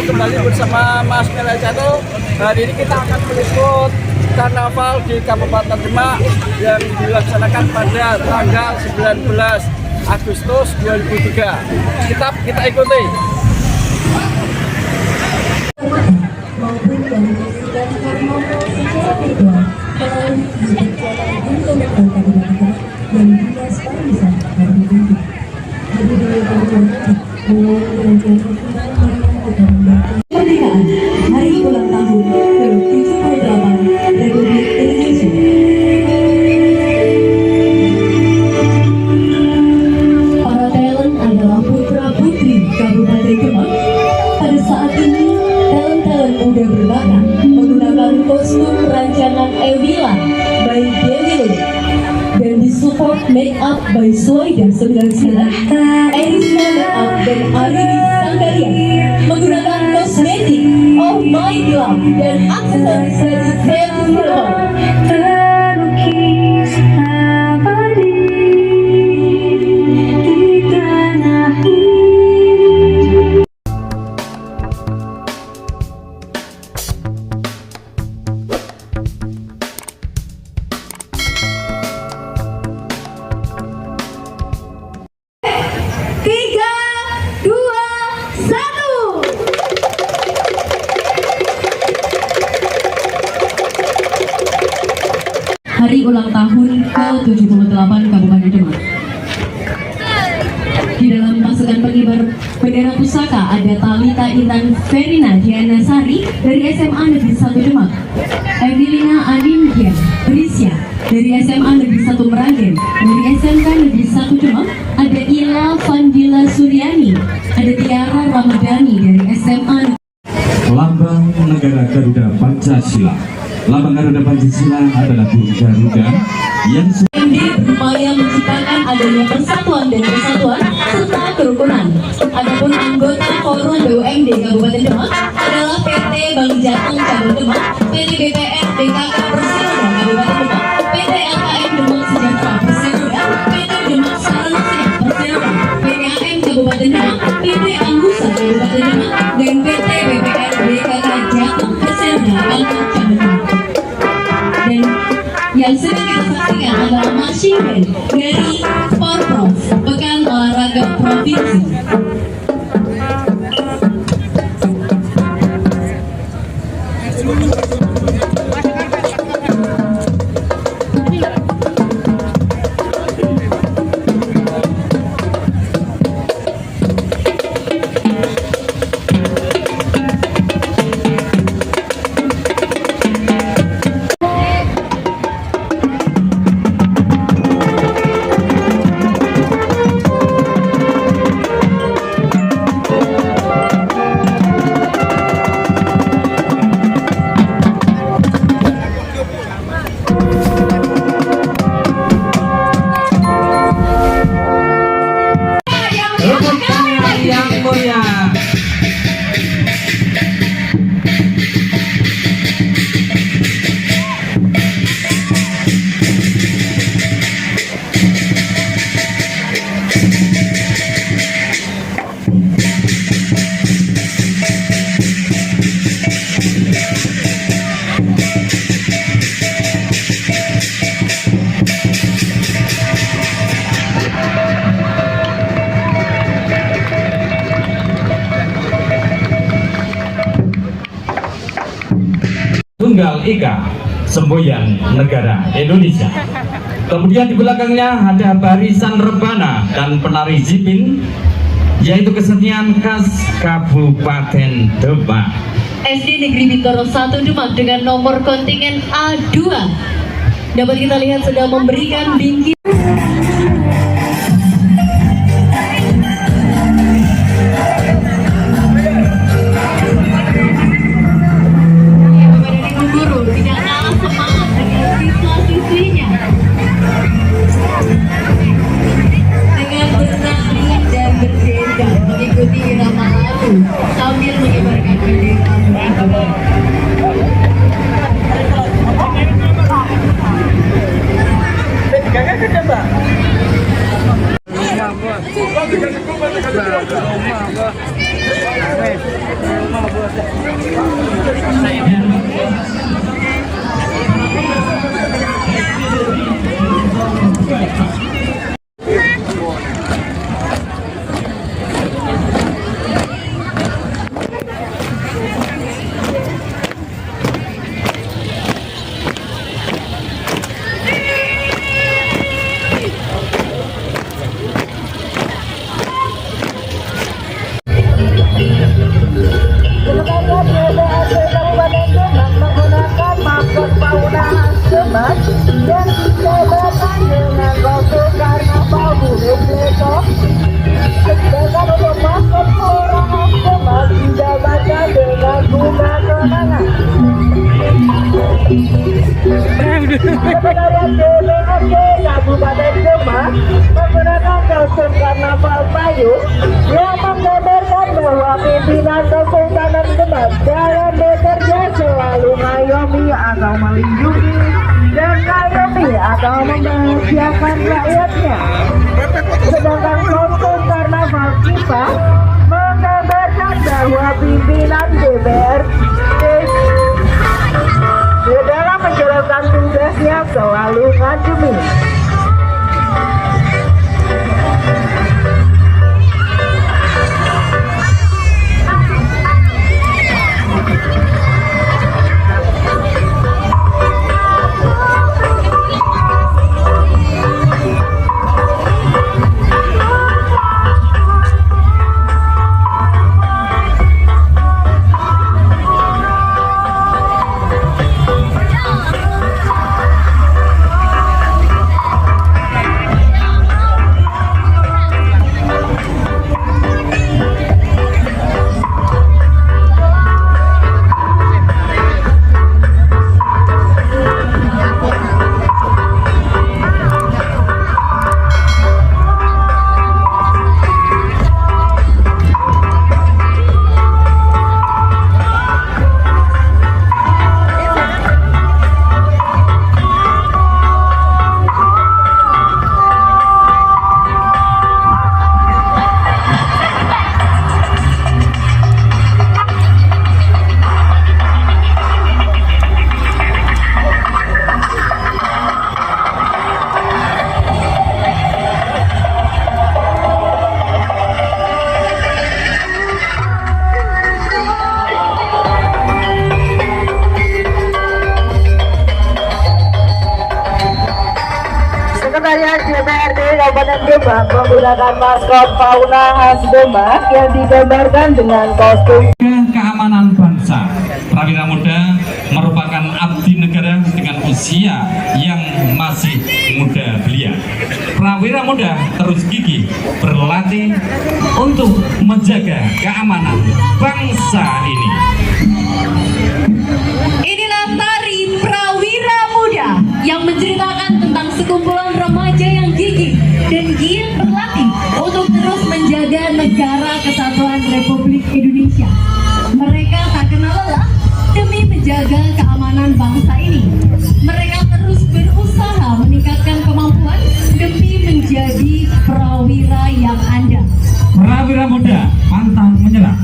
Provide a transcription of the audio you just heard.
kembali bersama Mas Melajano. Hari ini kita akan meliput karnaval di Kabupaten Demak yang dilaksanakan pada tanggal 19 Agustus 2003. Kita ikuti. Maupun yang menyaksikan karnaval secara virtual melalui YouTube channel internet Kabupaten dan Dinas Pariwisata Kabupaten. Jadi dari Kabupaten mulai rangkaian festival Kemerdekaan Hari Ulang Tahun ke-78 Republik Indonesia. Para talent adalah putra-putri Kabupaten Demak. Pada saat ini, talent-talent muda berbakat menggunakan kostum rancangan Ewila by Dewi dan disupport make up by Suaida 99, Erisa Make Up dan Arini Sanggaria menggunakan kosmetik Oh My Glove dan aksesoris dari Sam Silver. Terlukis abadi di tanah ini. Hari ulang tahun ke-78 Kabupaten Demak. Di dalam pasukan pengibar bendera pusaka ada Talita Intan Verina Diana Sari dari SMA Negeri 1 Demak, Evelina Anindya Prisya dari SMA Negeri 1 Meranggen, dari SMK Negeri 1 Demak ada Ila Vandila Suryani, ada Tiara Ramadhani dari SMA. Lambang Negara Garuda Pancasila. Lambang Garuda Pancasila adalah burung Garuda yang berupaya menciptakan adanya persatuan dan kesatuan serta kerukunan. Adapun anggota Forum BUMD Kabupaten Demak adalah PT Bank Jateng Cabang Demak, PT BPN DKK Persero Kabupaten Demak, PT LKM Demak Sejahtera Persero, PT Demak Sarana Sehat Persero, PT AM Kabupaten Demak, PT Anggusa Kabupaten Demak, dan PT BPN DKK Jateng Persero Kabupaten Demak. Dan yang sedang kita saksikan adalah marching band dari Porprov Pekan Olahraga Provinsi. Tunggal Ika Semboyan Negara Indonesia. Kemudian di belakangnya ada barisan rebana dan penari zipin, yaitu kesenian khas Kabupaten Demak. SD Negeri Bintoro 1 Demak dengan nomor kontingen A2 dapat kita lihat sedang memberikan bingkisan. Mengikuti irama lagu sambil mengibarkan bendera. Mbak. Melayu yang menggambarkan bahwa pimpinan Kesultanan Demak dalam bekerja selalu ngayomi atau melindungi dan ngayomi atau membahagiakan rakyatnya. Sedangkan kostum karnaval kita menggambarkan bahwa pimpinan DPRD di dalam menjalankan tugasnya selalu ngajumi. Sekretariat DPRD Kabupaten Demak menggunakan maskot fauna khas Demak yang digambarkan dengan kostum Keamanan bangsa. Prawira Muda merupakan abdi negara dengan usia yang masih muda belia. Prawira Muda terus gigih berlatih untuk menjaga keamanan bangsa ini. Inilah tari Prawira Muda yang menceritakan tentang sekumpulan remaja yang gigih dan giat berlatih untuk terus menjaga negara kesatuan Republik Indonesia. Mereka tak kenal lelah demi menjaga keamanan bangsa ini. Mereka terus berusaha meningkatkan kemampuan demi menjadi prawira yang andal. Prawira Muda pantang menyerah